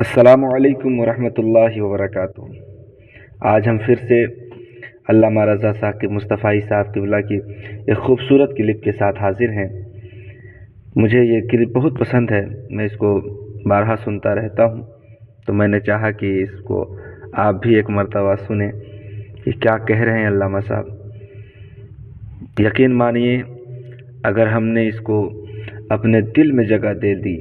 السلام علیکم ورحمۃ اللہ وبرکاتہ۔ آج ہم پھر سے علامہ رضا ثاقب مصطفی صاحب قبلہ کی ایک خوبصورت کلپ کے ساتھ حاضر ہیں۔ مجھے یہ کلپ بہت پسند ہے، میں اس کو بارہا سنتا رہتا ہوں، تو میں نے چاہا کہ اس کو آپ بھی ایک مرتبہ سنیں کہ کیا کہہ رہے ہیں علامہ صاحب۔ یقین مانیے اگر ہم نے اس کو اپنے دل میں جگہ دے دی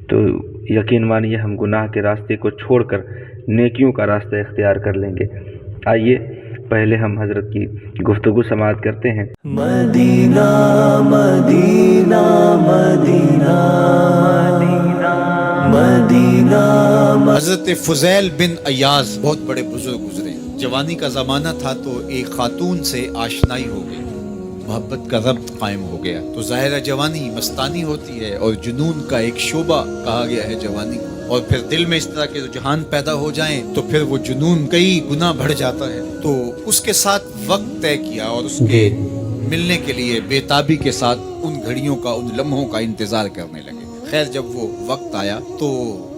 تو یقین مانیے ہم گناہ کے راستے کو چھوڑ کر نیکیوں کا راستہ اختیار کر لیں گے۔ آئیے پہلے ہم حضرت کی گفتگو سماعت کرتے ہیں۔ مدینہ مدینہ مدینہ مدینہ حضرت فضیل بن ایاز بہت بڑے بزرگ گزرے۔ جوانی کا زمانہ تھا تو ایک خاتون سے آشنائی ہو گئی، محبت کا ربط قائم ہو گیا۔ تو ظاہرہ جوانی مستانی ہوتی ہے اور جنون کا ایک شعبہ کہا گیا ہے جوانی کو، اور پھر دل میں اس طرح کے رجحان پیدا ہو جائیں تو پھر وہ جنون کئی گنا بڑھ جاتا ہے۔ تو اس کے ساتھ وقت طے کیا اور اس کے ملنے کے لیے بے تابی کے ساتھ ان گھڑیوں کا، ان لمحوں کا انتظار کرنے لگے۔ خیر جب وہ وقت آیا تو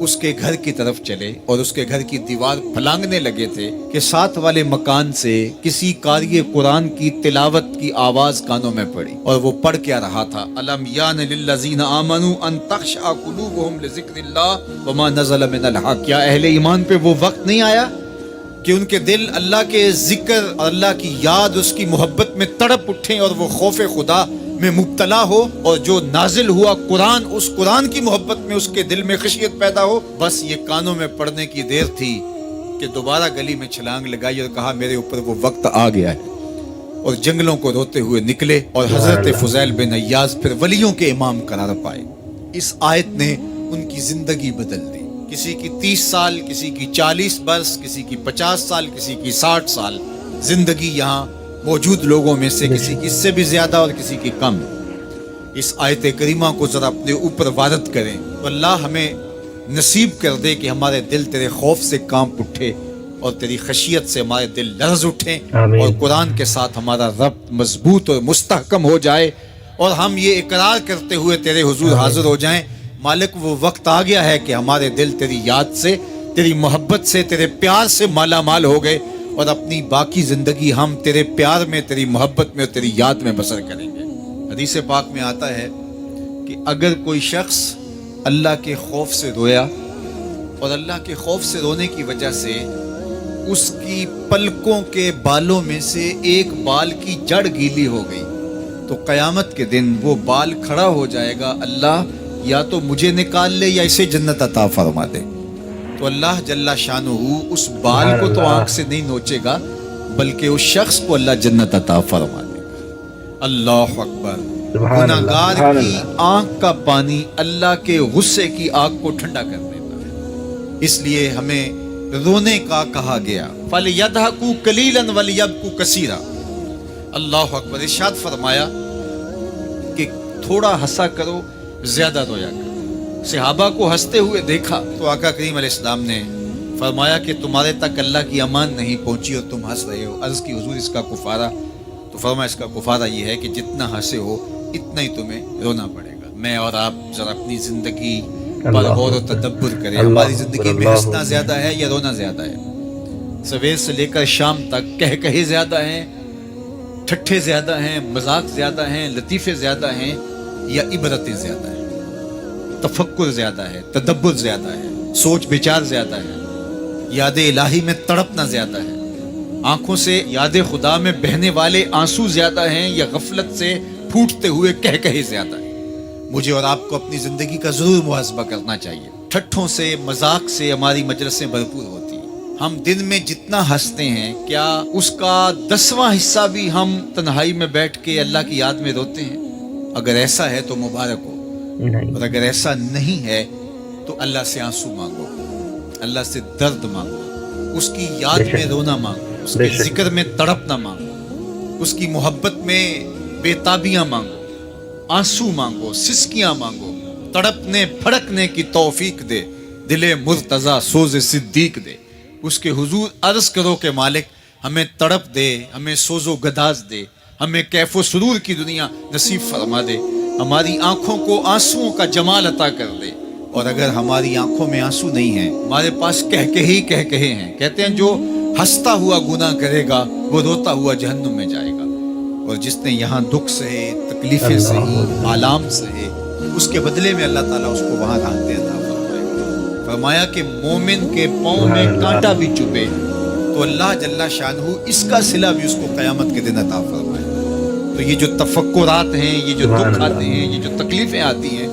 اس کے گھر کی طرف چلے اور اس کے گھر کی دیوار پھلانگنے لگے تھے کہ ساتھ والے مکان سے کسی قاری قرآن کی تلاوت کی آواز کانوں میں پڑی، اور وہ پڑھ کیا رہا تھا، الم یان للذین آمنوا ان تخشع قلوبهم لذکر اللہ وما نزل من الحق۔ کیا اہل ایمان پہ وہ وقت نہیں آیا کہ ان کے دل اللہ کے ذکر اور اللہ کی یاد، اس کی محبت میں تڑپ اٹھیں اور وہ خوف خدا میں مبتلا ہو، اور جو نازل ہوا قرآن، اس قرآن کی محبت میں اس کے دل میں خشیت پیدا ہو۔ بس یہ کانوں میں پڑنے کی دیر تھی کہ دوبارہ گلی میں چھلانگ لگائی اور کہا میرے اوپر وہ وقت آ گیا ہے، اور جنگلوں کو روتے ہوئے نکلے، اور حضرت فضیل بن ایاز پھر ولیوں کے امام قرار پائے۔ اس آیت نے ان کی زندگی بدل دی۔ کسی کی 30 سال، کسی کی 40 برس، کسی کی 50 سال، کسی کی 60 سال زندگی یہاں موجود لوگوں میں سے کسی کی اس سے بھی زیادہ اور کسی کی کم۔ اس آیت کریمہ کو ذرا اپنے اوپر وارد کریں تو اللہ ہمیں نصیب کر دے کہ ہمارے دل تیرے خوف سے کانپ اٹھے اور تیری خشیت سے ہمارے دل لرز اٹھیں، اور قرآن کے ساتھ ہمارا ربط مضبوط اور مستحکم ہو جائے، اور ہم یہ اقرار کرتے ہوئے تیرے حضور حاضر ہو جائیں، مالک وہ وقت آ گیا ہے کہ ہمارے دل تیری یاد سے، تیری محبت سے، تیرے پیار سے مالا مال ہو گئے، اور اپنی باقی زندگی ہم تیرے پیار میں، تیری محبت میں اور تیری یاد میں بسر کریں گے۔ حدیث پاک میں آتا ہے کہ اگر کوئی شخص اللہ کے خوف سے رویا اور اللہ کے خوف سے رونے کی وجہ سے اس کی پلکوں کے بالوں میں سے ایک بال کی جڑ گیلی ہو گئی تو قیامت کے دن وہ بال کھڑا ہو جائے گا، اللہ یا تو مجھے نکال لے یا اسے جنت عطا فرما دے۔ تو اللہ جل شانہ اس بال کو تو آنکھ سے نہیں نوچے گا، بلکہ اس شخص کو اللہ جنت عطا فرما دے گا۔ اللہ اکبر۔ گناہگار کی آنکھ کا پانی اللہ کے غصے کی آگ کو ٹھنڈا کر دیتا ہے، اس لیے ہمیں رونے کا کہا گیا، فَلْيَضْحَكُوا قَلِيلًا وَلْيَبْكُوا كَثِيرًا۔ اللہ اکبر۔ ارشاد فرمایا کہ تھوڑا ہنسا کرو، زیادہ رویا کرو۔ صحابہ کو ہنستے ہوئے دیکھا تو آقا کریم علیہ السلام نے فرمایا کہ تمہارے تک اللہ کی امان نہیں پہنچی اور تم ہنس رہے ہو۔ عرض کی حضور اس کا کفارہ؟ تو فرمایا اس کا کفارہ یہ ہے کہ جتنا ہنسے ہو اتنا ہی تمہیں رونا پڑے گا۔ میں اور آپ ذرا اپنی زندگی پر غور و تدبر کریں، ہماری زندگی میں ہنسنا زیادہ ہے یا رونا زیادہ ہے؟ سویر سے لے کر شام تک کہے زیادہ ہیں، ٹھٹھے زیادہ ہیں، مذاق زیادہ ہیں، لطیفے زیادہ ہیں، یا عبرتیں زیادہ ہیں؟ تفکر زیادہ ہے، تدبر زیادہ ہے، سوچ بچار زیادہ ہے، یاد الہی میں تڑپنا زیادہ ہے، آنکھوں سے یاد خدا میں بہنے والے آنسو زیادہ ہیں، یا غفلت سے پھوٹتے ہوئے کہے زیادہ ہیں؟ مجھے اور آپ کو اپنی زندگی کا ضرور محاسبہ کرنا چاہیے۔ ٹھٹھوں سے، مذاق سے ہماری مجلسیں بھرپور ہوتی ہیں۔ ہم دن میں جتنا ہنستے ہیں، کیا اس کا 10واں حصہ بھی ہم تنہائی میں بیٹھ کے اللہ کی یاد میں روتے ہیں؟ اگر ایسا ہے تو مبارک ہو، اور اگر ایسا نہیں ہے تو اللہ سے آنسو مانگو، اللہ سے درد مانگو، اس کی یاد میں رونا مانگو، اس کے ذکر میں تڑپنا مانگو، اس کی محبت میں بے تابیاں مانگو، آنسو مانگو، سسکیاں مانگو، تڑپنے پھڑکنے کی توفیق دے، دل مرتضیٰ سوز صدیق دے۔ اس کے حضور عرض کرو کہ مالک ہمیں تڑپ دے، ہمیں سوز و گداز دے، ہمیں کیف و سرور کی دنیا نصیب فرما دے، ہماری آنکھوں کو آنسوؤں کا جمال عطا کر دے، اور اگر ہماری آنکھوں میں آنسو نہیں ہیں، ہمارے پاس کہے ہیں، کہتے ہیں جو ہنستا ہوا گناہ کرے گا وہ روتا ہوا جہنم میں جائے گا، اور جس نے یہاں دکھ سہے، تکلیفیں سہی، آلام سہے، اس کے بدلے میں اللہ تعالیٰ اس کو وہاں راحتیں عطا فرمائے گا۔ فرمایا کہ مومن کے پاؤں میں کانٹا بھی چبھے تو اللہ جل شانہ اس کا صلہ بھی اس کو قیامت کے دن عطا فرمائے۔ تو یہ جو تفکرات ہیں، یہ جو دکھ آتے ہیں، یہ جو تکلیفیں آتی ہیں،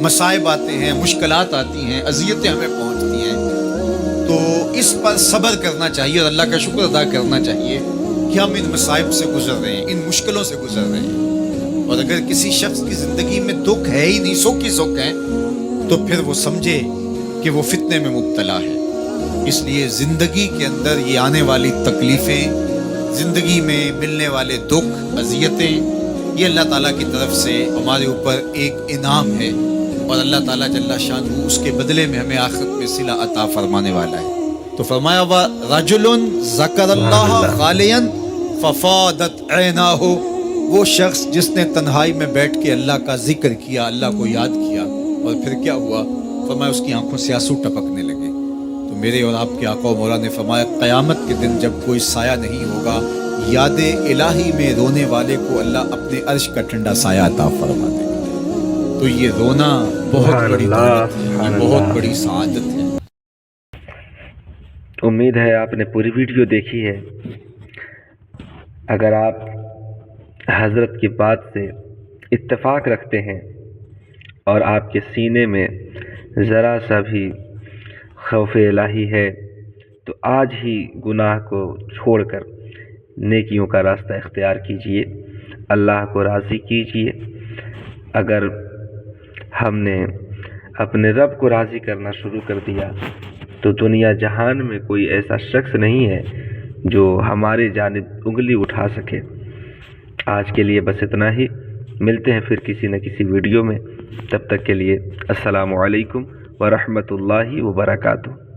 مصائب آتے ہیں، مشکلات آتی ہیں، اذیتیں ہمیں پہنچتی ہیں، تو اس پر صبر کرنا چاہیے اور اللہ کا شکر ادا کرنا چاہیے کہ ہم ان مصائب سے گزر رہے ہیں، ان مشکلوں سے گزر رہے ہیں۔ اور اگر کسی شخص کی زندگی میں دکھ ہے ہی نہیں، سکھ ہی سکھ ہے، تو پھر وہ سمجھے کہ وہ فتنے میں مبتلا ہے۔ اس لیے زندگی کے اندر یہ آنے والی تکلیفیں، زندگی میں ملنے والے دکھ، اذیتیں، یہ اللہ تعالیٰ کی طرف سے ہمارے اوپر ایک انعام ہے، اور اللہ تعالیٰ جل شانہ اس کے بدلے میں ہمیں آخرت میں صلہ عطا فرمانے والا ہے۔ تو فرمایا رجل ذکر اللہ خالیا ففاضت عیناہ، وہ شخص جس نے تنہائی میں بیٹھ کے اللہ کا ذکر کیا، اللہ کو یاد کیا، اور پھر کیا ہوا؟ فرمایا اس کی آنکھوں سے آنسو ٹپکنے لگے۔ تو میرے اور آپ کے آقا و مولا نے فرمایا قیامت کے دن جب کوئی سایہ نہیں ہوگا، یاد الہی میں رونے والے کو اللہ اپنے عرش کا ٹھنڈا سایہ عطا فرما دے گا۔ تو یہ رونا بہت بڑی دولت ہے، یہ بہت بڑی سعادت ہے۔ امید ہے آپ نے پوری ویڈیو دیکھی ہے۔ اگر آپ حضرت کی بات سے اتفاق رکھتے ہیں اور آپ کے سینے میں ذرا سا بھی خوف الہی ہے، تو آج ہی گناہ کو چھوڑ کر نیکیوں کا راستہ اختیار کیجئے، اللہ کو راضی کیجئے۔ اگر ہم نے اپنے رب کو راضی کرنا شروع کر دیا تو دنیا جہان میں کوئی ایسا شخص نہیں ہے جو ہمارے جانب انگلی اٹھا سکے۔ آج کے لیے بس اتنا ہی، ملتے ہیں پھر کسی نہ کسی ویڈیو میں، تب تک کے لیے السلام علیکم ورحمۃ اللہ وبرکاتہ۔